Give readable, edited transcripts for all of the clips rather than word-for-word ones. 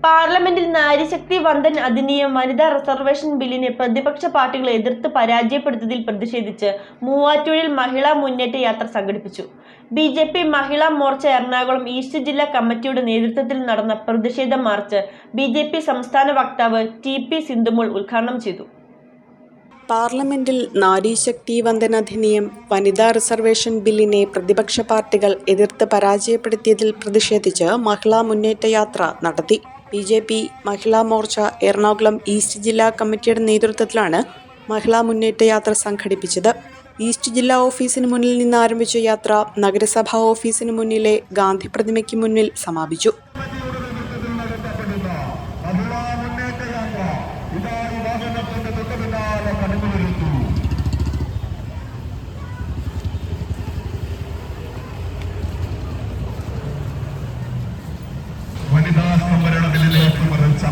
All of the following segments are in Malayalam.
പാർലമെന്റിൽ നാരീശക്തി വന്ദൻ അധിനിയം വനിതാ റിസർവേഷൻ ബില്ലിനെ പ്രതിപക്ഷ പാർട്ടികൾ എതിർത്ത് പരാജയപ്പെടുത്തിയതിൽ പ്രതിഷേധിച്ച് മൂവാറ്റുപുഴയിൽ മഹിളാ മുന്നേറ്റ യാത്ര സംഘടിപ്പിച്ചു. BJP മഹിളാ മോർച്ച എറണാകുളം ഈസ്റ്റ് ജില്ലാ കമ്മിറ്റിയുടെ നേതൃത്വത്തിൽ നടന്ന പ്രതിഷേധ മാർച്ച് BJP സംസ്ഥാന വക്താവ് TP സിന്ധുമോൾ ഉദ്ഘാടനം ചെയ്തു. പാർലമെന്റിൽ നാരീശക്തി വന്ദൻ അധിനിയം വനിതാ റിസർവേഷൻ ബില്ലിനെ പ്രതിപക്ഷ പാർട്ടികൾ എതിർത്ത് പരാജയപ്പെടുത്തിയതിൽ പ്രതിഷേധിച്ച് മഹിളാ മുന്നേറ്റ യാത്ര നടത്തി. BJP മഹിളാ മോർച്ച എറണാകുളം ഈസ്റ്റ് ജില്ലാ കമ്മിറ്റിയുടെ നേതൃത്വത്തിലാണ് മഹിളാ മുന്നേറ്റ യാത്ര സംഘടിപ്പിച്ചത്. ഈസ്റ്റ് ജില്ലാ ഓഫീസിന് മുന്നിൽ നിന്ന് ആരംഭിച്ച യാത്ര നഗരസഭാ ഓഫീസിന് മുന്നിലെ ഗാന്ധി പ്രതിമയ്ക്ക് മുന്നിൽ സമാപിച്ചു. വനിതാ സംവരണ ബില്ലിലേക്ക് മറിച്ച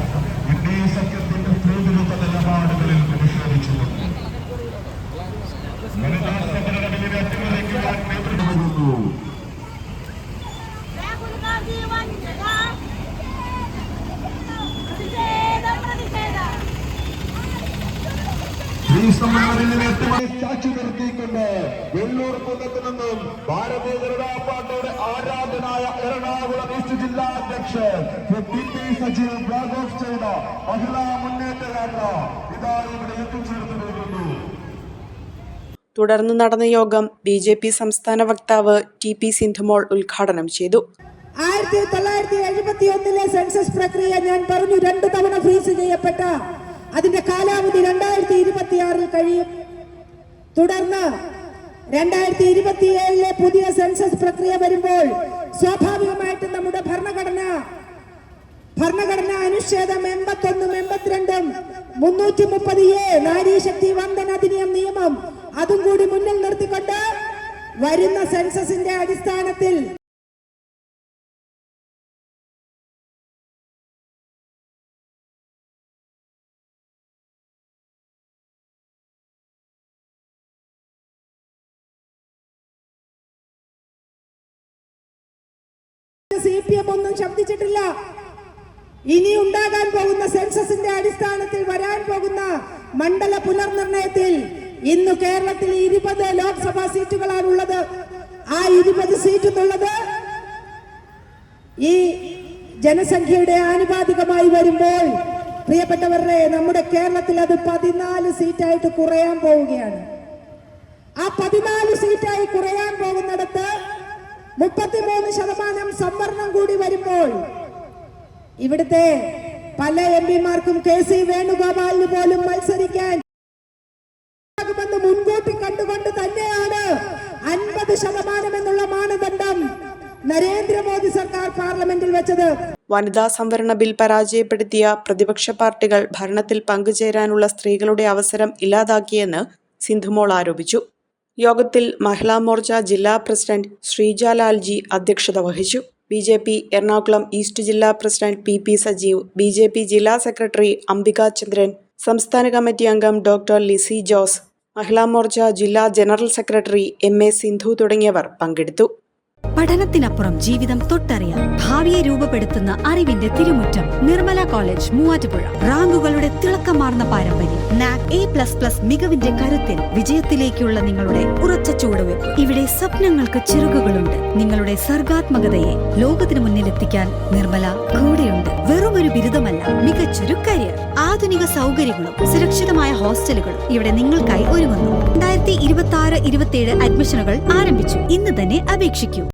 ഇന്ത്യ സഖ്യത്തിന്റെ സ്ത്രീവിരുദ്ധ നിലപാടുകളിൽ പ്രതിഷേധിച്ചുകൊണ്ട് വനിതാ സംവരണ ബില്ലിനെ അട്ടിമറിക്കുവാൻ നേതൃത്വം നൽകുന്നു. സ്ത്രീ സംവരണ ബില്ലിനെ സാക്ഷി നിർത്തിക്കൊണ്ട് വെള്ളൂർ കുന്നത്ത് നിന്നും ഭാരതീയ ജനതാ പാർട്ടിയുടെ ആരാധനായ എറണാകുളം ഈസ്റ്റ് ജില്ലാ അധ്യക്ഷൻ TP സജീവ് ഫ്ലാഗ് ഓഫ് ചെയ്ത മഹിളാ മുന്നേറ്റ യാത്ര ഇതാ ഇവിടെ എത്തിച്ചേർന്ന് വരുന്നു. തുടർന്ന് നടന്ന യോഗം BJP സംസ്ഥാന വക്താവ് TP സിന്ധുമോൾ ഉദ്ഘാടനം ചെയ്തു. 1971 സെൻസസ് പ്രക്രിയ ഞാൻ പറഞ്ഞു 2 തവണ ഫ്രീസ് ചെയ്യപ്പെട്ട അതിന്റെ കാലാവധി 2026 കഴിയും. തുടർന്ന് 2027 പുതിയ സെൻസസ് പ്രക്രിയ വരുമ്പോൾ സ്വാഭാവികമായിട്ടും നമ്മുടെ ഭരണഘടന അനുച്ഛേദം 81, 82, 330A നാരീശക്തി വന്ദൻ അധിനിയം നിയമം അതും കൂടി മുന്നിൽ നിർത്തിക്കൊണ്ട് വരുന്ന സെൻസസിന്റെ അടിസ്ഥാനത്തിൽ CPM ഒന്നും ശബ്ദിച്ചിട്ടില്ല. ഇനി ഉണ്ടാകാൻ പോകുന്ന സെൻസസിന്റെ അടിസ്ഥാനത്തിൽ വരാൻ പോകുന്ന മണ്ഡല പുനർനിർണയത്തിൽ ഇന്ന് കേരളത്തിൽ 20 ലോക്സഭാ സീറ്റുകളാണുള്ളത്. ആ 20 സീറ്റുള്ളത് ഈ ജനസംഖ്യയുടെ ആനുപാതികമായി വരുമ്പോൾ പ്രിയപ്പെട്ടവരുടെ നമ്മുടെ കേരളത്തിൽ അത് 14 സീറ്റായിട്ട് കുറയാൻ പോവുകയാണ്. ആ 14 സീറ്റായി കുറയാൻ പോകുന്നിടത്ത് 33% സംവരണം കൂടി വരുമ്പോൾ ഇവിടുത്തെ പല MP-മാർക്കും KC വേണുഗോപാലിന് പോലും മത്സരിക്കാൻ മുൻകൂട്ടി കണ്ടുകൊണ്ട് തന്നെയാണ് 50% എന്നുള്ള മാനദണ്ഡം നരേന്ദ്രമോദി സർക്കാർ പാർലമെന്റിൽ വെച്ചത്. വനിതാ സംവരണ ബിൽ പരാജയപ്പെടുത്തിയ പ്രതിപക്ഷ പാർട്ടികൾ ഭരണത്തിൽ പങ്കുചേരാനുള്ള സ്ത്രീകളുടെ അവസരം ഇല്ലാതാക്കിയെന്ന് സിന്ധുമോൾ ആരോപിച്ചു. യോഗത്തിൽ മഹിളാ മോർച്ച ജില്ലാ പ്രസിഡന്റ് ശ്രീജ ലാൽജി അധ്യക്ഷത വഹിച്ചു. BJP എറണാകുളം ഈസ്റ്റ് ജില്ലാ പ്രസിഡന്റ് PP സജീവ്, BJP ജില്ലാ സെക്രട്ടറി അംബിക ചന്ദ്രൻ, സംസ്ഥാന കമ്മിറ്റി അംഗം ഡോക്ടർ ലിസി ജോസ്, മഹിളാ മോർച്ച ജില്ലാ ജനറൽ സെക്രട്ടറി MA സിന്ധു തുടങ്ങിയവർ പങ്കെടുത്തു. പഠനത്തിനപ്പുറം ജീവിതം തൊട്ടറിയാൻ ഭാവിയെ രൂപപ്പെടുത്തുന്ന അറിവിന്റെ തിരുമുറ്റം നിർമ്മല കോളേജ് മൂവാറ്റുപുഴ. റാങ്കുകളുടെ തിളക്കമാർന്ന പാരമ്പര്യം, NAC A++ മികവിന്റെ കരുത്തിൽ വിജയത്തിലേക്കുള്ള നിങ്ങളുടെ ഉറച്ച ചുവടുവെപ്പ്. ഇവിടെ സ്വപ്നങ്ങൾക്ക് ചിറകുകളുണ്ട്. നിങ്ങളുടെ സർഗാത്മകതയെ ലോകത്തിന് മുന്നിലെത്തിക്കാൻ നിർമ്മല കൂടെയുണ്ട്. വെറുമൊരു ബിരുദമല്ല, മികച്ചൊരു കരിയർ. ആധുനിക സൗകര്യങ്ങളും സുരക്ഷിതമായ ഹോസ്റ്റലുകളും ഇവിടെ നിങ്ങൾക്കായി ഒരുങ്ങുന്നു. 2026-27 അഡ്മിഷനുകൾ ആരംഭിച്ചു. ഇന്ന് തന്നെ അപേക്ഷിക്കൂ.